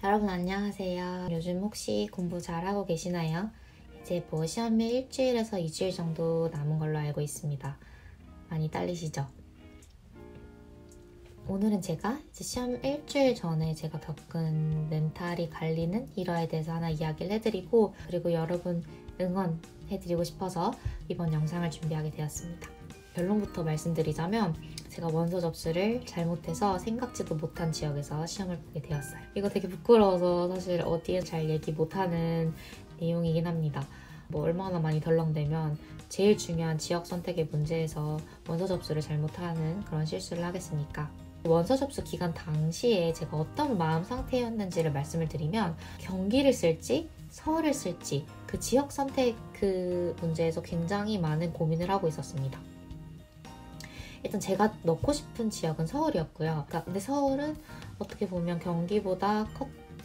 여러분 안녕하세요. 요즘 혹시 공부 잘하고 계시나요? 이제 시험이 일주일에서 2주일 정도 남은 걸로 알고 있습니다. 많이 떨리시죠? 오늘은 제가 이제 시험 일주일 전에 제가 겪은 멘탈이 갈리는 일화에 대해서 하나 이야기를 해드리고, 그리고 여러분 응원해드리고 싶어서 이번 영상을 준비하게 되었습니다. 결론부터 말씀드리자면, 제가 원서 접수를 잘못해서 생각지도 못한 지역에서 시험을 보게 되었어요. 이거 되게 부끄러워서 사실 어디에 잘 얘기 못하는 내용이긴 합니다. 얼마나 많이 덜렁대면 제일 중요한 지역 선택의 문제에서 원서 접수를 잘못하는 그런 실수를 하겠습니까? 원서 접수 기간 당시에 제가 어떤 마음 상태였는지를 말씀을 드리면, 경기를 쓸지 서울을 쓸지 그 지역 선택 그 문제에서 굉장히 많은 고민을 하고 있었습니다. 일단 제가 넣고 싶은 지역은 서울이었고요. 근데 서울은 어떻게 보면 경기보다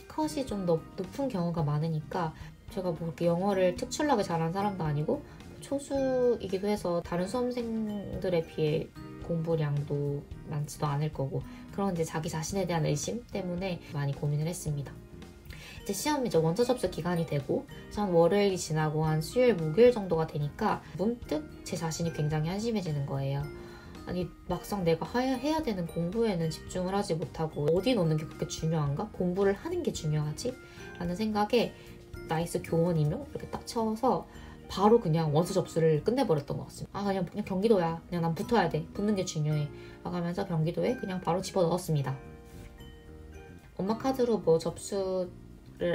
컷이 좀 높은 경우가 많으니까, 제가 이렇게 영어를 특출나게 잘하는 사람도 아니고 초수이기도 해서 다른 수험생들에 비해 공부량도 많지도 않을 거고, 그런 이제 자기 자신에 대한 의심 때문에 많이 고민을 했습니다. 이제 시험 원서 접수 기간이 되고 한 월요일이 지나고 한 수요일, 목요일 정도가 되니까 문득 제 자신이 굉장히 한심해지는 거예요. 아니, 막상 내가 해야 되는 공부에는 집중을 하지 못하고 어디 넣는 게 그렇게 중요한가? 공부를 하는 게 중요하지? 라는 생각에 나이스 교원이며 이렇게 딱 쳐서 바로 그냥 원서 접수를 끝내버렸던 것 같습니다. 그냥 경기도야. 그냥 난 붙어야 돼. 붙는 게 중요해. 하면서 경기도에 그냥 바로 집어넣었습니다. 엄마 카드로 접수를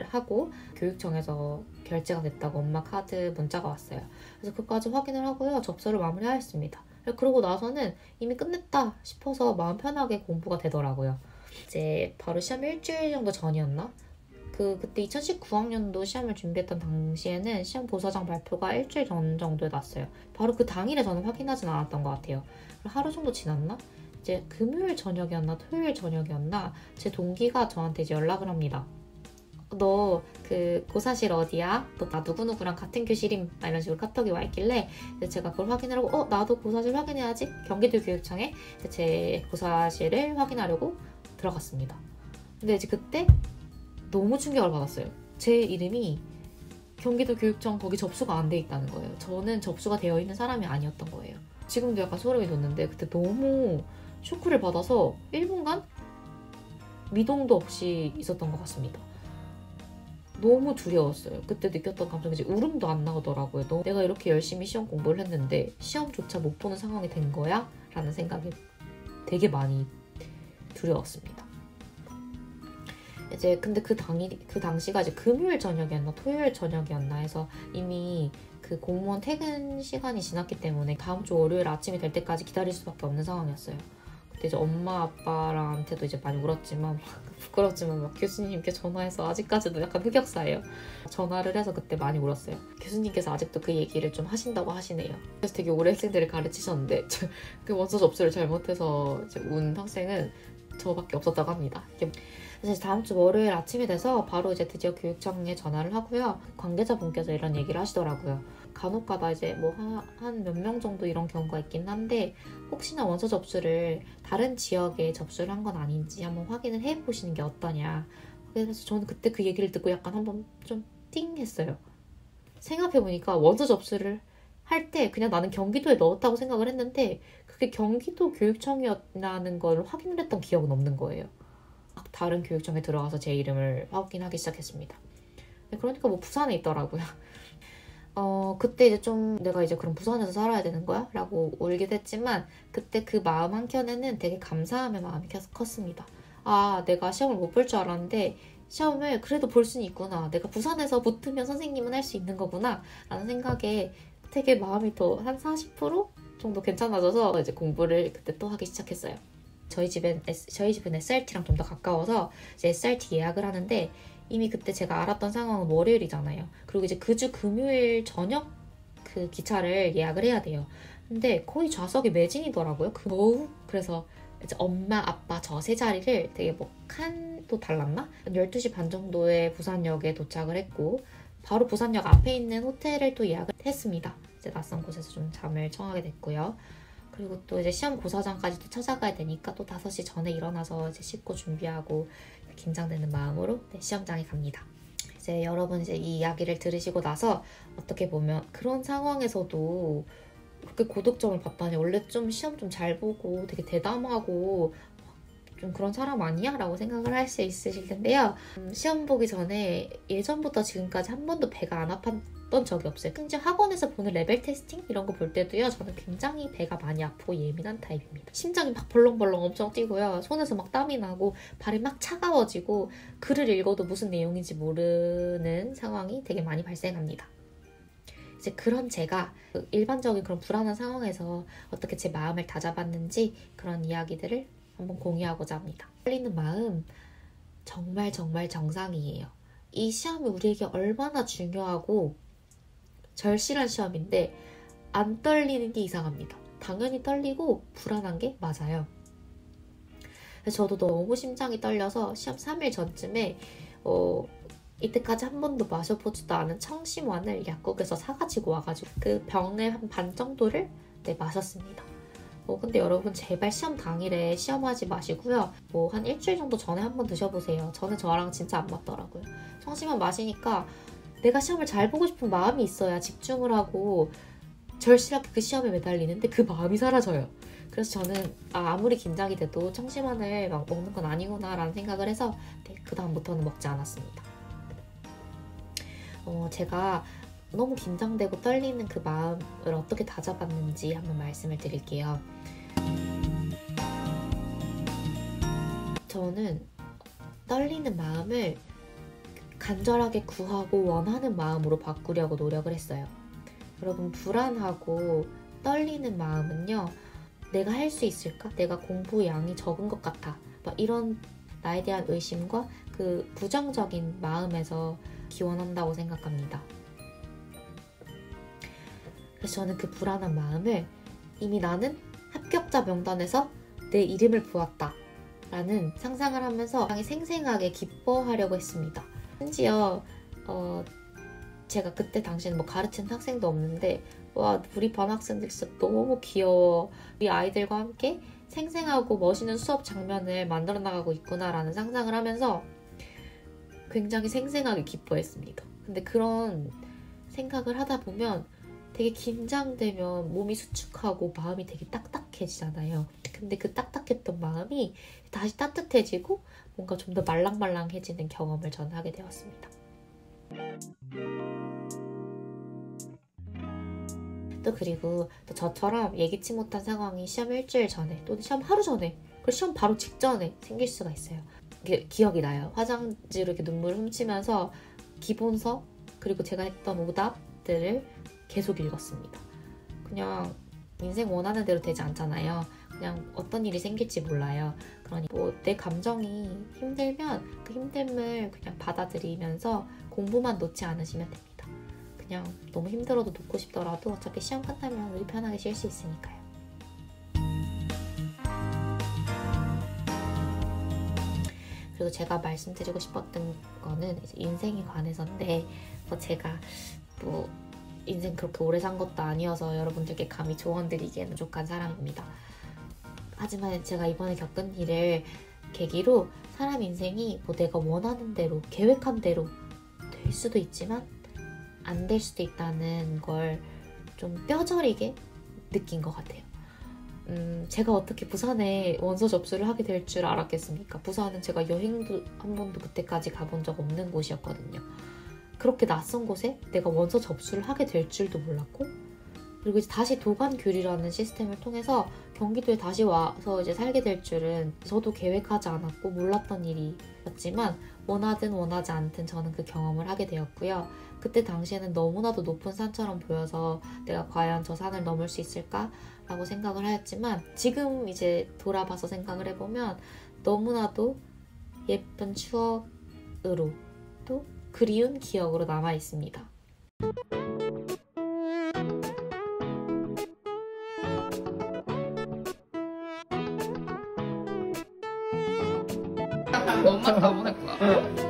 하고 교육청에서 결제가 됐다고 엄마 카드 문자가 왔어요. 그래서 그까지 확인을 하고요. 접수를 마무리하였습니다. 그러고 나서는 이미 끝냈다 싶어서 마음 편하게 공부가 되더라고요. 이제 바로 시험 일주일 정도 전이었나? 그때 2019학년도 시험을 준비했던 당시에는 시험 보사장 발표가 일주일 전 정도에 났어요. 바로 그 당일에 저는 확인하진 않았던 것 같아요. 하루 정도 지났나? 이제 금요일 저녁이었나 토요일 저녁이었나 제 동기가 저한테 이제 연락을 합니다. 너 그 고사실 어디야? 너 나 누구누구랑 같은 교실임? 이런 식으로 카톡이 와 있길래 제가 그걸 확인을 하고 나도 고사실 확인해야지. 경기도 교육청에 제 고사실을 확인하려고 들어갔습니다. 근데 이제 그때 너무 충격을 받았어요. 제 이름이 경기도 교육청 거기 접수가 안 돼 있다는 거예요. 저는 접수가 되어 있는 사람이 아니었던 거예요. 지금도 약간 소름이 돋는데 그때 너무 쇼크를 받아서 1분간 미동도 없이 있었던 것 같습니다. 너무 두려웠어요. 그때 느꼈던 감정이 이제 울음도 안 나오더라고요. 내가 이렇게 열심히 시험 공부를 했는데 시험조차 못 보는 상황이 된 거야? 라는 생각이 되게 많이 두려웠습니다. 이제 근데 그 당시가 이제 금요일 저녁이었나 토요일 저녁이었나 해서 이미 그 공무원 퇴근 시간이 지났기 때문에 다음 주 월요일 아침이 될 때까지 기다릴 수밖에 없는 상황이었어요. 그때 이제 엄마 아빠랑한테도 이제 많이 울었지만 부끄럽지만 교수님께 전화해서 아직까지도 약간 흑역사예요. 전화를 해서 그때 많이 울었어요. 교수님께서 아직도 그 얘기를 좀 하신다고 하시네요. 그래서 되게 오래 학생들을 가르치셨는데 그 원서 접수를 잘못해서 이제 운 학생은 저밖에 없었다고 합니다. 그래서 다음 주 월요일 아침이 돼서 바로 이제 드디어 교육청에 전화를 하고요. 관계자분께서 이런 얘기를 하시더라고요. 간혹가다 이제 한 몇 명 정도 이런 경우가 있긴 한데 혹시나 원서 접수를 다른 지역에 접수를 한 건 아닌지 한번 확인을 해보시는 게 어떠냐. 그래서 저는 그때 그 얘기를 듣고 약간 한번 좀 띵 했어요. 생각해보니까 원서 접수를 할 때 그냥 나는 경기도에 넣었다고 생각을 했는데 그게 경기도 교육청이었다는 걸 확인을 했던 기억은 없는 거예요. 다른 교육청에 들어가서 제 이름을 확인하기 시작했습니다. 그러니까 부산에 있더라고요. 그때 이제 좀 내가 이제 그럼 부산에서 살아야 되는 거야? 라고 울기도 했지만 그때 그 마음 한켠에는 되게 감사함의 마음이 계속 컸습니다. 내가 시험을 못 볼 줄 알았는데 시험을 그래도 볼 수는 있구나. 내가 부산에서 붙으면 선생님은 할 수 있는 거구나 라는 생각에 되게 마음이 더 한 40% 정도 괜찮아져서 이제 공부를 그때 또 하기 시작했어요. 저희 집은 SRT랑 좀 더 가까워서 이제 SRT 예약을 하는데 이미 그때 제가 알았던 상황은 월요일이잖아요. 그리고 이제 그 주 금요일 저녁 그 기차를 예약을 해야 돼요. 근데 거의 좌석이 매진이더라고요. 그래서 이제 엄마, 아빠 저 세 자리를 되게 칸도 달랐나? 12시 반 정도에 부산역에 도착을 했고 바로 부산역 앞에 있는 호텔을 또 예약을 했습니다. 이제 낯선 곳에서 좀 잠을 청하게 됐고요. 그리고 또 이제 시험 고사장까지 또 찾아가야 되니까 또 5시 전에 일어나서 이제 씻고 준비하고 긴장되는 마음으로 시험장에 갑니다. 이제 여러분 이제 이 이야기를 들으시고 나서 어떻게 보면 그런 상황에서도 그렇게 고득점을 봤다니 원래 좀 시험 좀 잘 보고 되게 대담하고 좀 그런 사람 아니야? 라고 생각을 할 수 있으실 텐데요. 시험 보기 전에 예전부터 지금까지 한 번도 배가 안 아팠던 적이 없어요. 심지어 학원에서 보는 레벨 테스팅 이런 거 볼 때도요. 저는 굉장히 배가 많이 아프고 예민한 타입입니다. 심장이 막 벌렁벌렁 엄청 뛰고요. 손에서 막 땀이 나고 발이 막 차가워지고 글을 읽어도 무슨 내용인지 모르는 상황이 되게 많이 발생합니다. 이제 그런 제가 일반적인 그런 불안한 상황에서 어떻게 제 마음을 다잡았는지 그런 이야기들을 한번 공유하고자 합니다. 떨리는 마음 정말 정상이에요. 이 시험이 우리에게 얼마나 중요하고 절실한 시험인데 안 떨리는 게 이상합니다. 당연히 떨리고 불안한 게 맞아요. 저도 너무 심장이 떨려서 시험 3일 전쯤에 이때까지 한 번도 마셔보지도 않은 청심환을 약국에서 사가지고 와가지고 그 병의 한 반 정도를 마셨습니다. 근데 여러분 제발 시험 당일에 시험하지 마시고요. 한 일주일 정도 전에 한번 드셔보세요. 저랑 진짜 안 맞더라고요. 청심환 마시니까 내가 시험을 잘 보고 싶은 마음이 있어야 집중을 하고 절실하게 그 시험에 매달리는데 그 마음이 사라져요. 그래서 저는 아무리 긴장이 돼도 청심환을 막 먹는 건 아니구나 라는 생각을 해서 그 다음부터는 먹지 않았습니다. 제가 너무 긴장되고 떨리는 그 마음을 어떻게 다잡았는지 한번 말씀을 드릴게요. 저는 떨리는 마음을 간절하게 구하고 원하는 마음으로 바꾸려고 노력을 했어요. 여러분 불안하고 떨리는 마음은요. 내가 할 수 있을까? 내가 공부 양이 적은 것 같아. 막 이런 나에 대한 의심과 그 부정적인 마음에서 기원한다고 생각합니다. 그래서 저는 그 불안한 마음을 이미 나는 합격자 명단에서 내 이름을 보았다 라는 상상을 하면서 생생하게 기뻐하려고 했습니다. 심지어 제가 그때 당시에는 가르치는 학생도 없는데 와 우리 반 학생들 진짜 너무 귀여워. 우리 아이들과 함께 생생하고 멋있는 수업 장면을 만들어 나가고 있구나 라는 상상을 하면서 굉장히 생생하게 기뻐했습니다. 근데 그런 생각을 하다 보면 되게 긴장되면 몸이 수축하고 마음이 되게 딱딱해지잖아요. 근데 그 딱딱했던 마음이 다시 따뜻해지고 뭔가 좀 더 말랑말랑해지는 경험을 저는 하게 되었습니다. 또 그리고 또 저처럼 예기치 못한 상황이 시험 일주일 전에 또는 시험 하루 전에 그리고 시험 바로 직전에 생길 수가 있어요. 기억이 나요. 화장지로 이렇게 눈물을 훔치면서 기본서 그리고 제가 했던 오답들을 계속 읽었습니다. 그냥 인생 원하는 대로 되지 않잖아요. 그냥 어떤 일이 생길지 몰라요. 그러니 내 감정이 힘들면 그 힘듦을 그냥 받아들이면서 공부만 놓지 않으시면 됩니다. 그냥 너무 힘들어도 놓고 싶더라도 어차피 시험 끝나면 우리 편하게 쉴 수 있으니까요. 그리고 제가 말씀드리고 싶었던 거는 이제 인생에 관해서인데 제가 인생 그렇게 오래 산 것도 아니어서 여러분들께 감히 조언드리기에는 부족한 사람입니다. 하지만 제가 이번에 겪은 일을 계기로 사람 인생이 내가 원하는 대로 계획한 대로 될 수도 있지만 안 될 수도 있다는 걸 좀 뼈저리게 느낀 것 같아요. 제가 어떻게 부산에 원서 접수를 하게 될 줄 알았겠습니까? 부산은 제가 여행도 한 번도 그때까지 가본 적 없는 곳이었거든요. 그렇게 낯선 곳에 내가 원서 접수를 하게 될 줄도 몰랐고 그리고 이제 다시 도관교류라는 시스템을 통해서 경기도에 다시 와서 이제 살게 될 줄은 저도 계획하지 않았고 몰랐던 일이었지만 원하든 원하지 않든 저는 그 경험을 하게 되었고요. 그때 당시에는 너무나도 높은 산처럼 보여서 내가 과연 저 산을 넘을 수 있을까? 라고 생각을 하였지만 지금 이제 돌아봐서 생각을 해보면 너무나도 예쁜 추억으로 또 그리운 기억으로 남아 있습니다. 엄마 다 보낼 거야.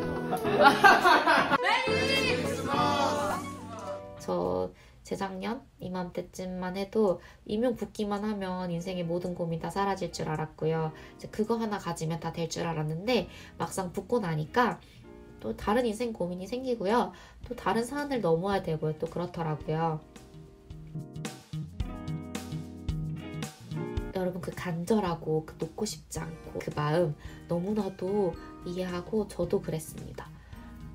재작년 이맘때쯤만 해도 임용 붙기만 하면 인생의 모든 고민 다 사라질 줄 알았고요. 이제 그거 하나 가지면 다 될 줄 알았는데 막상 붙고 나니까 또 다른 인생 고민이 생기고요. 또 다른 산을 넘어야 되고요. 또 그렇더라고요. 여러분 그 간절하고 그 놓고 싶지 않고 그 마음 너무나도 이해하고 저도 그랬습니다.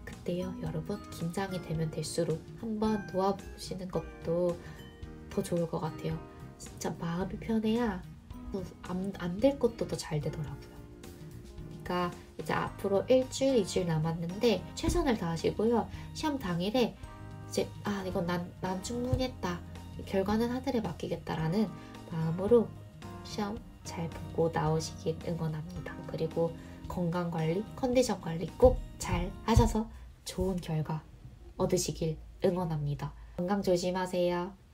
그때요 여러분 긴장이 되면 될수록 한번 놓아보시는 것도 더 좋을 것 같아요. 진짜 마음이 편해야 안 될 것도 더 잘 되더라고요. 그러니까 이제 앞으로 일주일, 2주일 남았는데 최선을 다하시고요. 시험 당일에 이제 이건 난 충분히 했다. 결과는 하늘에 맡기겠다라는 마음으로 시험 잘 보고 나오시길 응원합니다. 그리고 건강관리, 컨디션 관리 꼭 잘 하셔서 좋은 결과 얻으시길 응원합니다. 건강 조심하세요.